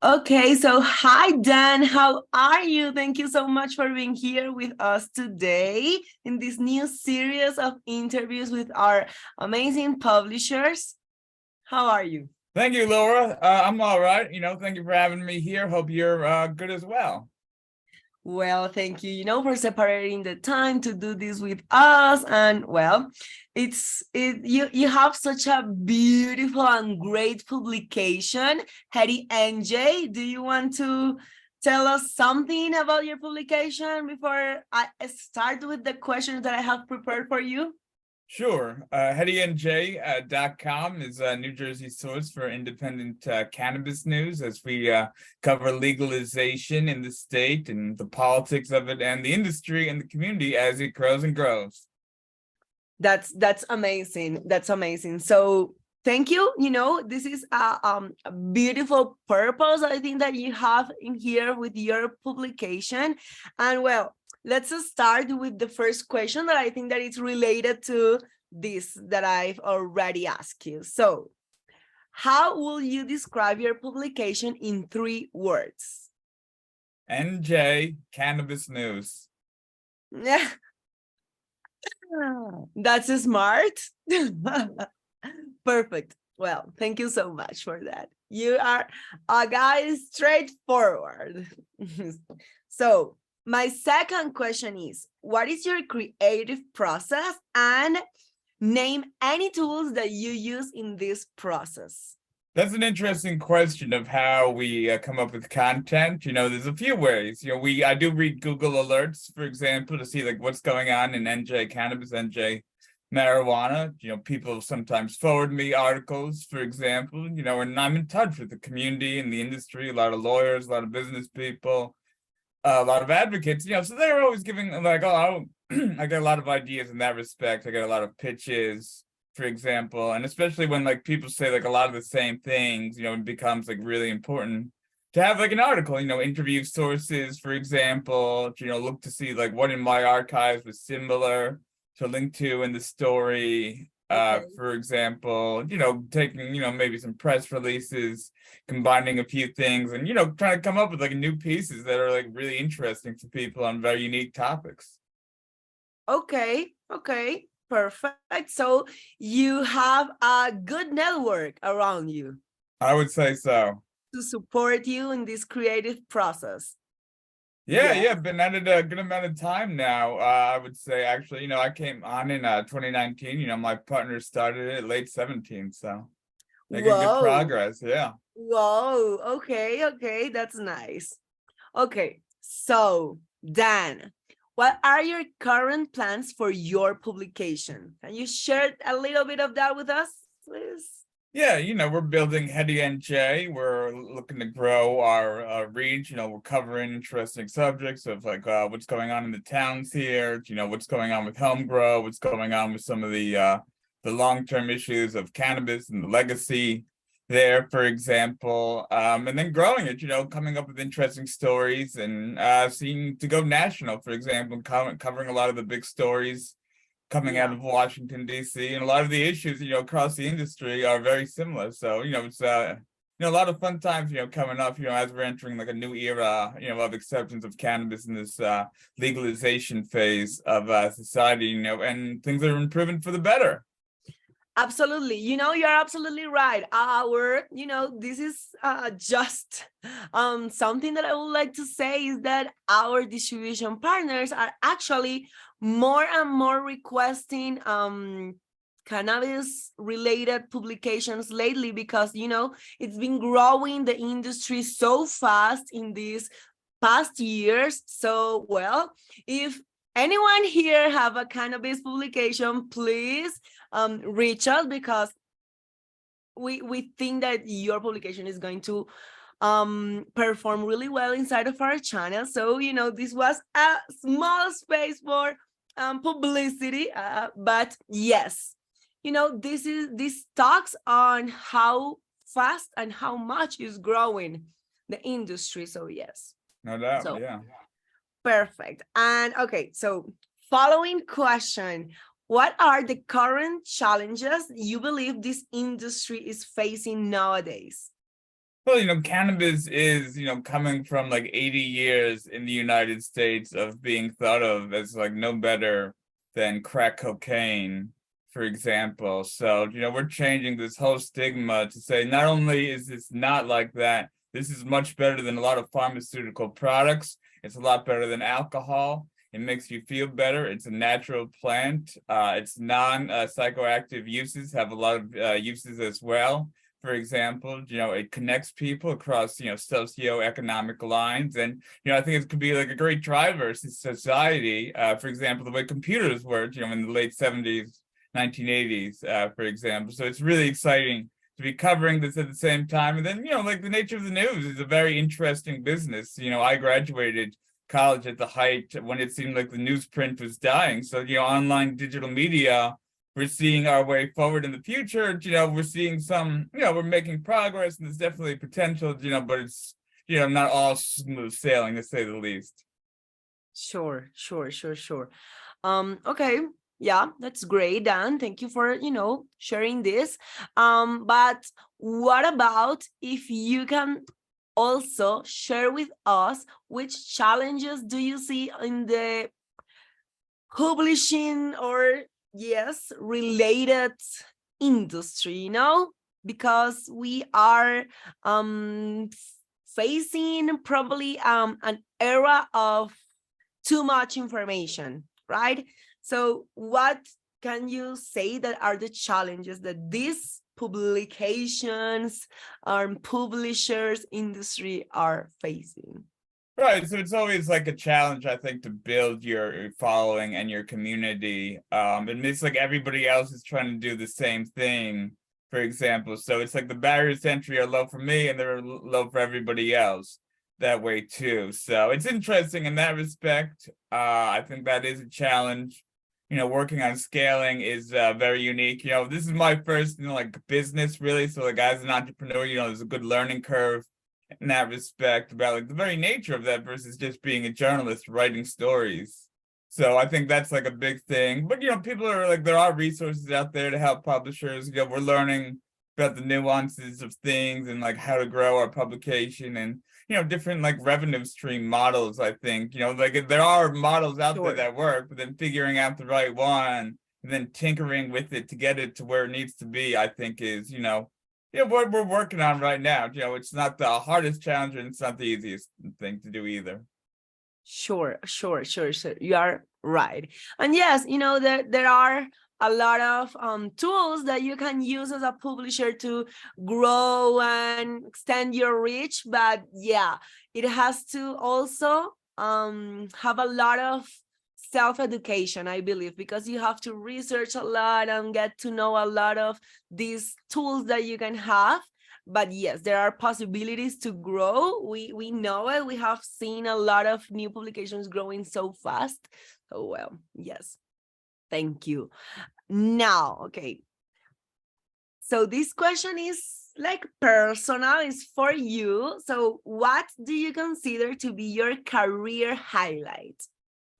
Okay, so hi Dan, how are you? Thank you so much for being here with us today in this new series of interviews with our amazing publishers. How are you? Thank you, Laura. I'm all right. Thank you for having me here. Hope you're good as well. Well, thank you, for separating the time to do this with us. And well, you have such a beautiful and great publication, Heady NJ. Do you want to tell us something about your publication before I start with the questions that I have prepared for you? Sure. HeadyNJ.com is a New Jersey source for independent cannabis news as we cover legalization in the state and the politics of it and the industry and the community as it grows and grows. That's amazing. That's amazing. So thank you. This is a beautiful purpose I think that you have in here with your publication. And well, let's start with the first question that I think that it's related to this that I've already asked you. So how will you describe your publication in 3 words? NJ Cannabis News. Yeah. That's smart. Perfect. Well, thank you so much for that. You are a guy straightforward. So my second question is, what is your creative process, and name any tools that you use in this process? That's an interesting question of how we come up with content. There's a few ways. I do read Google alerts, for example, to see like what's going on in NJ cannabis, NJ marijuana. People sometimes forward me articles, for example, and I'm in touch with the community and the industry, a lot of lawyers, a lot of business people, a lot of advocates, so they're always giving like, oh, I get a lot of ideas in that respect. I get a lot of pitches, for example, and especially when like people say like a lot of the same things, it becomes like really important to have like an article, interview sources, for example, look to see like what in my archives was similar to link to in the story. Okay. For example, taking, maybe some press releases, combining a few things and, trying to come up with like new pieces that are like really interesting to people on very unique topics. Okay, perfect. So you have a good network around you I would say so. to support you in this creative process. Yeah, been at it a good amount of time now. I would say actually, I came on in 2019. My partner started it late 17, so making good Whoa. progress. Yeah. Whoa. Okay, that's nice. Okay, so Dan, what are your current plans for your publication? Can you share a little bit of that with us, please? Yeah, we're building Heady NJ. We're looking to grow our reach. We're covering interesting subjects of like what's going on in the towns here, what's going on with home grow, what's going on with some of the long-term issues of cannabis and the legacy there, for example. And then growing it, coming up with interesting stories and seeing to go national, for example, covering a lot of the big stories coming out of Washington, D.C. And a lot of the issues, across the industry are very similar. So, it's, a lot of fun times, coming up, as we're entering like a new era, of acceptance of cannabis in this legalization phase of society, and things are improving for the better. Absolutely. You're absolutely right. This is just something that I would like to say is that our distribution partners are actually more and more requesting cannabis related publications lately because, it's been growing the industry so fast in these past years. So, well, if anyone here have a cannabis publication, please reach out because we think that your publication is going to perform really well inside of our channel. So this was a small space for publicity, but yes, this talks on how fast and how much is growing the industry. So yes, No doubt. so Yeah. perfect. And okay, so following question, what are the current challenges you believe this industry is facing nowadays? Well, cannabis is, coming from like 80 years in the United States of being thought of as like no better than crack cocaine, for example. So, we're changing this whole stigma to say not only is this not like that, this is much better than a lot of pharmaceutical products. It's a lot better than alcohol. It makes you feel better. It's a natural plant. Its non-psychoactive uses have a lot of uses as well. For example, it connects people across, socioeconomic lines. And, I think it could be like a great driver to society. For example, the way computers worked, in the late 70s, 1980s, for example. So it's really exciting to be covering this at the same time. And then, like the nature of the news is a very interesting business. I graduated college at the height when it seemed like the newsprint was dying. So, online digital media, we're seeing our way forward in the future. We're seeing some, we're making progress, and there's definitely potential, but it's, not all smooth sailing, to say the least. Sure. Okay. Yeah, that's great, Dan. Thank you for, sharing this. But what about if you can also share with us which challenges do you see in the publishing or yes related industry, because we are facing probably an era of too much information, right? So what can you say that are the challenges that these publications and publishers industry are facing? Right. So it's always like a challenge, I think, to build your following and your community. And it's like everybody else is trying to do the same thing, for example. So it's like the barriers to entry are low for me and they're low for everybody else that way too. So it's interesting in that respect. I think that is a challenge. Working on scaling is very unique. This is my first, like business really. So like as an entrepreneur, there's a good learning curve in that respect about like the very nature of that versus just being a journalist writing stories. So I think that's like a big thing. But people are like, there are resources out there to help publishers. We're learning about the nuances of things and like how to grow our publication and different like revenue stream models. I think like there are models out there that work, but then figuring out the right one and then tinkering with it to get it to where it needs to be, I think is what we're working on right now. It's not the hardest challenge and it's not the easiest thing to do either. Sure. You are right. And yes, there are a lot of tools that you can use as a publisher to grow and extend your reach. But yeah, it has to also have a lot of self-education, I believe, because you have to research a lot and get to know a lot of these tools that you can have. But yes, there are possibilities to grow. We know it. We have seen a lot of new publications growing so fast. So well, yes. Thank you. Now, okay. So this question is like personal, is for you. So what do you consider to be your career highlight?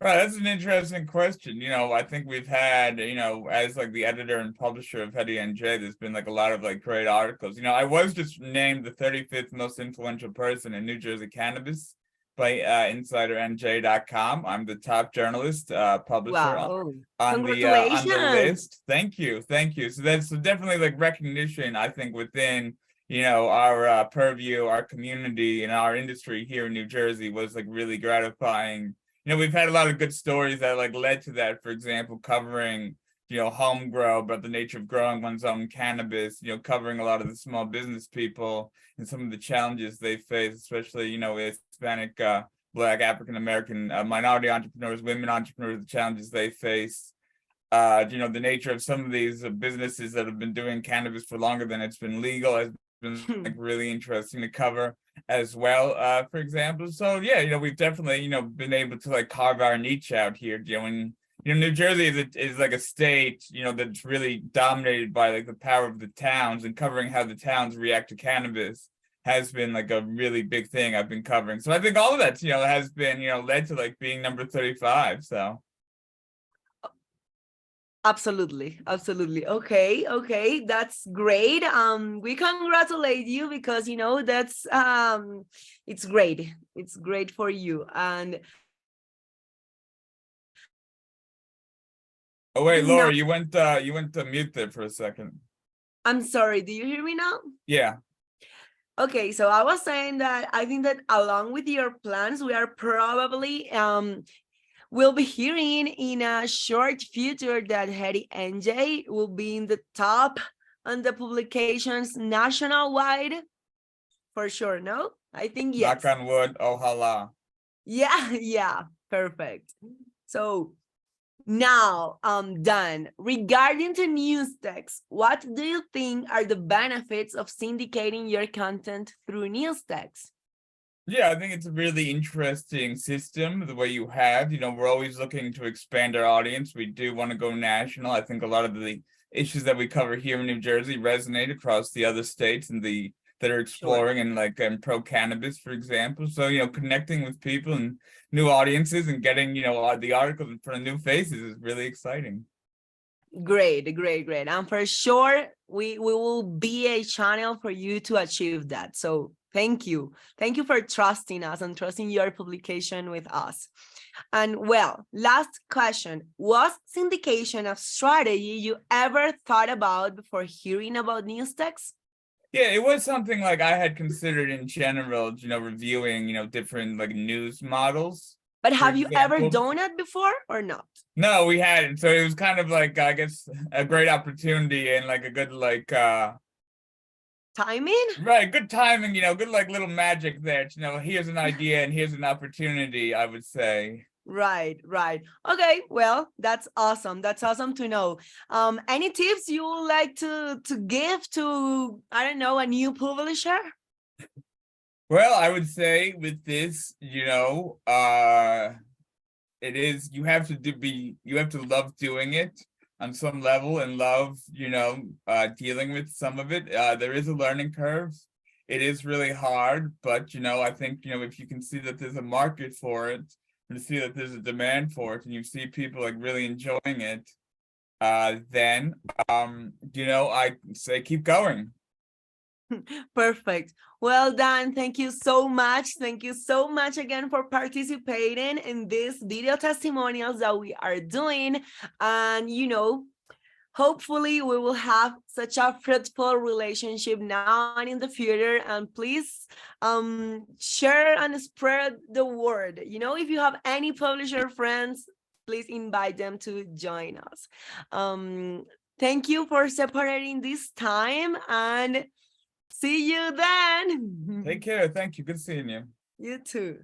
Right, that's an interesting question. I think we've had, as like the editor and publisher of Heady NJ, there's been like a lot of like great articles. I was just named the 35th most influential person in New Jersey cannabis by InsiderNJ.com. I'm the top journalist publisher Wow. on the Congratulations. list. Thank you. So that's definitely like recognition, I think, within our purview, our community, and our industry here in New Jersey was like really gratifying. We've had a lot of good stories that like led to that. For example, covering, home grow, about the nature of growing one's own cannabis, covering a lot of the small business people and some of the challenges they face, especially, Hispanic, Black, African-American, minority entrepreneurs, women entrepreneurs, the challenges they face. The nature of some of these businesses that have been doing cannabis for longer than it's been legal has been like really interesting to cover as well, for example. So yeah, we've definitely been able to like carve our niche out here. And New Jersey is like a state that's really dominated by like the power of the towns, and covering how the towns react to cannabis has been like a really big thing I've been covering. So I think all of that has been led to like being number 35. So Absolutely, absolutely. Okay, okay, that's great. We congratulate you because that's it's great. It's great for you. And Oh wait, now, Laura, you went to mute there for a second. I'm sorry, do you hear me now? Yeah. Okay, so I was saying that I think that along with your plans, we are probably we'll be hearing in a short future that Heady NJ will be in the top on the publications national-wide. For sure, no? I think Knock yes. on wood. Oh hala. Yeah, yeah, perfect. So now, Dan, regarding to Newstex, what do you think are the benefits of syndicating your content through Newstex? Yeah, I think it's a really interesting system, the way you have. We're always looking to expand our audience. We do want to go national. I think a lot of the issues that we cover here in New Jersey resonate across the other states and that are Sure. exploring and like pro cannabis, for example. So, connecting with people and new audiences and getting, the articles in front of new faces is really exciting. Great, great, great. And for sure, we will be a channel for you to achieve that. So thank you. Thank you for trusting us and trusting your publication with us. And well, last question. Was syndication a strategy you ever thought about before hearing about Newstex? Yeah, it was something like I had considered in general, reviewing, different like news models, But for have you ever example. done it before or not? No, we hadn't. So it was kind of like, I guess, a great opportunity and like a good like Timing? right, good timing, good like little magic there. Here's an idea and here's an opportunity, I would say. Right, right. Okay, well, that's awesome. That's awesome to know. Any tips you would like to give to, I don't know, a new publisher? Well, I would say with this, it is you have to love doing it on some level and love, dealing with some of it. There is a learning curve. It is really hard, but I think, if you can see that there's a market for it and see that there's a demand for it and you see people like really enjoying it, then I say keep going. Perfect. Well done. Thank you so much. Thank you so much again for participating in this video testimonials that we are doing. And, hopefully we will have such a fruitful relationship now and in the future. And please share and spread the word. If you have any publisher friends, please invite them to join us. Thank you for separating this time, and see you then. Take care. Thank you. Good seeing you. You too.